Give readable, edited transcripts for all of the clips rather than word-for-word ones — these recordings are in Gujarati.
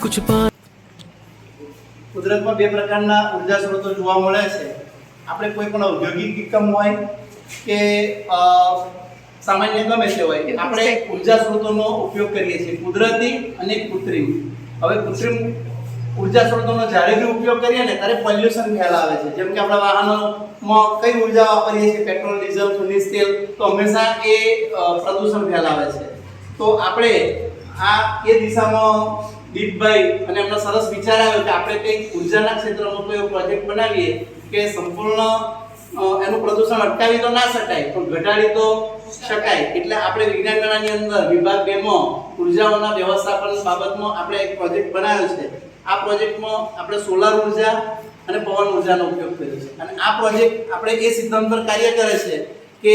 कुछ पा કુદરતમાં બે પ્રકારના ઉર્જા સ્ત્રોતો જોવા મળે છે. આપણે કોઈ પણ ઔદ્યોગિક એકમ હોય કે સામાન્ય ગમે તે હોય, આપણે ઉર્જા સ્ત્રોતોનો ઉપયોગ કરીએ છીએ, કુદરતી અને કૃત્રિમ. હવે કૃત્રિમ ઉર્જા સ્ત્રોતોનો જ્યારે બી ઉપયોગ કરીએ ને ત્યારે પોલ્યુશન ફેલાવે છે. જેમ કે આપણા વાહનોમાં કઈ ઉર્જા વાપરીએ છીએ, પેટ્રોલ, ડીઝલ, ખનિજ તેલ, તો હંમેશા એ પ્રદૂષણ ફેલાવે છે. તો આપણે એ દિશામાં દીપભાઈ અને એમનો સરસ વિચાર આવ્યો કે આપણે કંઈક ઉર્જાના ક્ષેત્રમાં કોઈ પ્રોજેક્ટ બનાવીએ કે સંપૂર્ણ એનું પ્રદૂષણ અટકાવી તો ના શકાય પણ ઘટાડી તો શકાય. એટલે આપણે વિજ્ઞાન મેળાની અંદર વિભાગ 2 માં ઉર્જાઓના વ્યવસ્થાપન બાબતમાં આપણે એક પ્રોજેક્ટ બનાવ્યો છે. આ પ્રોજેક્ટમાં આપણે સોલાર ઉર્જા અને પવન ઉર્જાનો ઉપયોગ કર્યો છે. અને આ પ્રોજેક્ટ આપણે એ સિદ્ધાંત પર કાર્ય કરે છે કે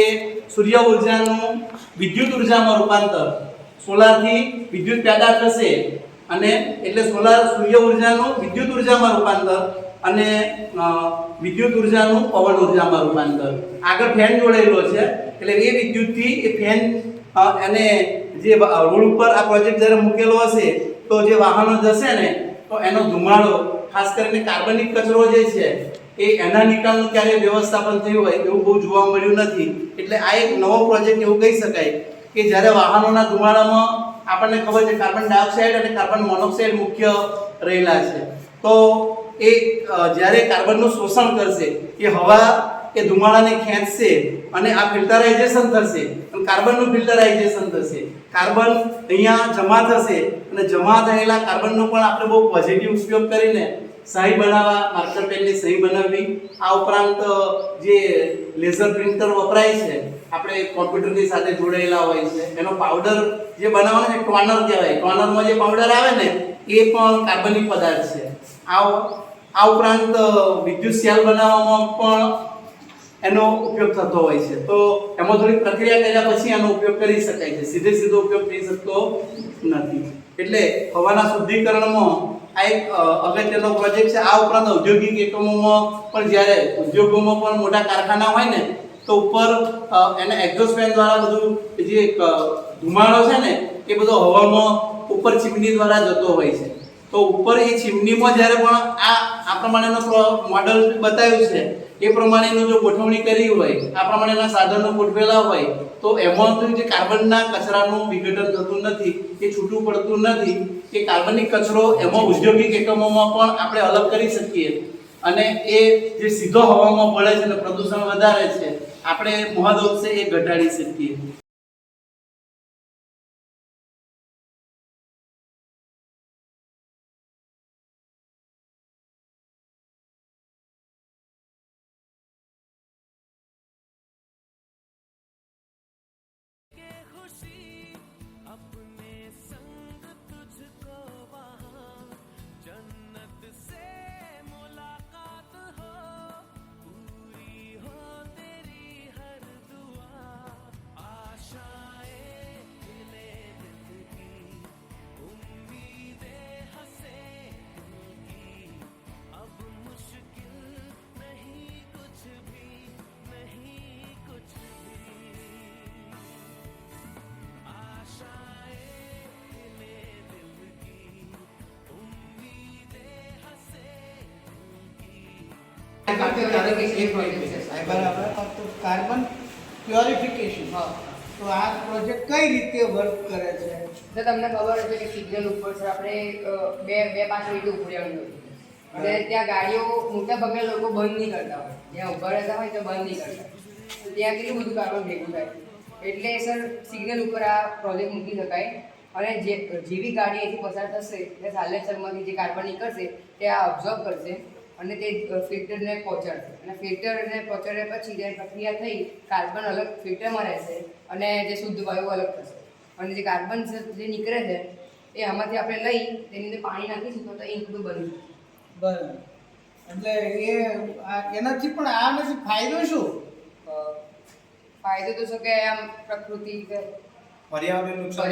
સૂર્ય ઉર્જાનું વિદ્યુત ઉર્જામાં રૂપાંતર, સોલારથી વિદ્યુત પેદા થશે અને એટલે સૂર્ય ઉર્જાનું વિદ્યુત ઉર્જામાં રૂપાંતર અને વિદ્યુત ઉર્જાનું પવન ઉર્જામાં રૂપાંતર. આગળ ફેન જોડેલો છે એટલે એ વિદ્યુતથી એ ફેન અને જે રોડ ઉપર આ પ્રોજેક્ટ જ્યારે મૂકેલો હશે તો જે વાહનો જશે ને તો એનો ધુમાડો, ખાસ કરીને કાર્બનિક કચરો જે છે એ એના નિકાલનું ક્યારેય વ્યવસ્થાપન થયું હોય એવું બહુ જોવા મળ્યું નથી. એટલે આ એક નવો પ્રોજેક્ટ એવું કહી શકાય કે જ્યારે વાહનોના ધુમાડામાં આપણને ખબર છે કાર્બન ડાયોક્સાઇડ અને કાર્બન મોનોક્સાઇડ મુખ્ય રહેલા છે. તો એ જ્યારે કાર્બનનું શોષણ કરશે એ હવા એ ધુમાડાને ખેંચશે અને આ ફિલ્ટરાઇઝેશન થશે અને કાર્બનનું ફિલ્ટરાઇઝેશન થશે. કાર્બન અહીંયા જમા થશે અને જમા થયેલા કાર્બનનો પણ આપણે બહુ પોઝિટિવ ઉપયોગ કરીને સહી બનાવવા, માર્કર પેનની સહી બનાવવી. આ ઉપરાંત જે લેઝર પ્રિન્ટર વપરાય છે આપણે કોમ્પ્યુટરની સાથે જોડાયેલા હોય છે એનો પાવડર જે બનાવવાનો છે ટોનર કહેવાય. ટોનરમાં જે પાવડર આવે ને એ પણ કાર્બનિક પદાર્થ છે. આ ઉપરાંત વિદ્યુત સેલ બનાવવામાં પણ એનો ઉપયોગ થતો હોય છે. તો એમાં થોડી પ્રક્રિયા કર્યા પછી એનો ઉપયોગ કરી શકાય છે, સીધો ઉપયોગ થઈ શકતો નથી. એટલે હવાના શુદ્ધિકરણમાં આ એક અગત્યનો પ્રોજેક્ટ છે. આ ઉપરાંત ઔદ્યોગિક એકમોમાં પણ જ્યારે ઉદ્યોગોમાં પણ મોટા કારખાના હોય ને તો ઉપર એના એક્ઝોસ્ટ ફેન દ્વારા બધું જે ધુમાડો છે ને એ બધો હવામાં ઉપર ચીમની દ્વારા જતો હોય છે. તો ઉપર એ ચીમનીમાં જ્યારે પણ આ પ્રમાણેનો મોડલ બતાવ્યું છે એ પ્રમાણેનું જો ગોઠવણી કરી હોય, આ પ્રમાણેના સાધનો ગોઠવેલા હોય તો એમાં જે કાર્બનના કચરાનું વિઘટન થતું નથી, એ છૂટું પડતું નથી. એ કાર્બનિક કચરો એમાં ઔદ્યોગિક એકમોમાં પણ આપણે અલગ કરી શકીએ અને એ જે સીધો હવામાં ભળે છે અને પ્રદૂષણ વધારે છે આપણે મહદઅંશે એ ઘટાડી શકીએ. अपने संग तुझको वहाँ जन्नत से मुलाकात हो, पूरी हो तेरी हर दुआ, आशाएं खिले दिल की, उम्मीदें हंसे दिल की, अब मुश्किल नहीं कुछ भी, नहीं कुछ भी, आशाएं खिले दिल की, उम्मीदें हंसे दिल की. બરાબર. તો કાર્બન પ્યોરિફિકેશન, તો આ પ્રોજેક્ટ કઈ રીતે વર્ક કરે છે? તો તમને ખબર હશે કે સિગ્નલ ઉપર છે આપણે બે પાંચ મિનિટ ઉપર જવાનું અને ત્યાં ગાડીઓ મોટા ભાગે લોકો બંધ નહીં કરતા હોય, જ્યાં ઉભા રહેતા હોય તો બંધ નહીં કરતા, તો ત્યાં કેટલું બધું કાર્બન ભેગું થાય. એટલે સર સિગ્નલ ઉપર આ પ્રોજેક્ટ મૂકી શકાય અને જેવી ગાડી અહીંથી પસાર થશે એટલે સાયલેન્સરમાંથી જે કાર્બન નીકળશે તે આ ઓબ્ઝર્વ કરશે અને તે ફિલ્ટરને પહોંચાડશે અને ફિલ્ટરને પહોંચાડ્યા પછી જ્યારે પ્રક્રિયા થઈ કાર્બન અલગ ફિલ્ટરમાં રહેશે અને જે શુદ્ધ વાયુ અલગ થશે અને જે કાર્બન જે નીકળે છે એ આમાંથી આપણે લઈ તેની અંદર પાણી નાખીશું તો ઇંક બધું બની જશે. બરાબર. એટલે એનાથી પણ આનાથી ફાયદો શું? ફાયદો તો શું કે આમ પ્રકૃતિ પર્યાવરણ નુકસાન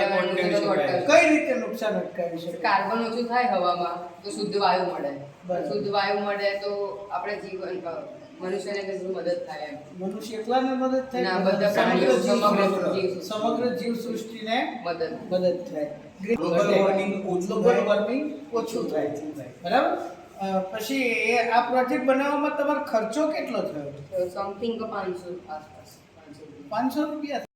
કઈ રીતે નુકસાન અટકાવી શકે? કાર્બન ઓછું થાય હવામાં તો શુદ્ધ વાયુ મળે. બરાબર. શુદ્ધ વાયુ મળે તો આપણે જીવન મનુષ્યને કેટલું મદદ થાય એમ. મનુષ્ય એકલાને મદદ થાય ના, બધા પ્રાણીઓ, સમગ્ર જીવસૃષ્ટિ. સમગ્ર જીવસૃષ્ટિને મદદ. મદદ થાય. Global warming ઓછું ગ્લોબલ થાય. વોર્મિંગ ઓછું થાય. બરાબર. પછી આ પ્રોજેક્ટ બનાવવામાં તમારો ખર્ચો કેટલો થયો? સમથિંગ 500 આસપાસ. 500 500 રૂપિયા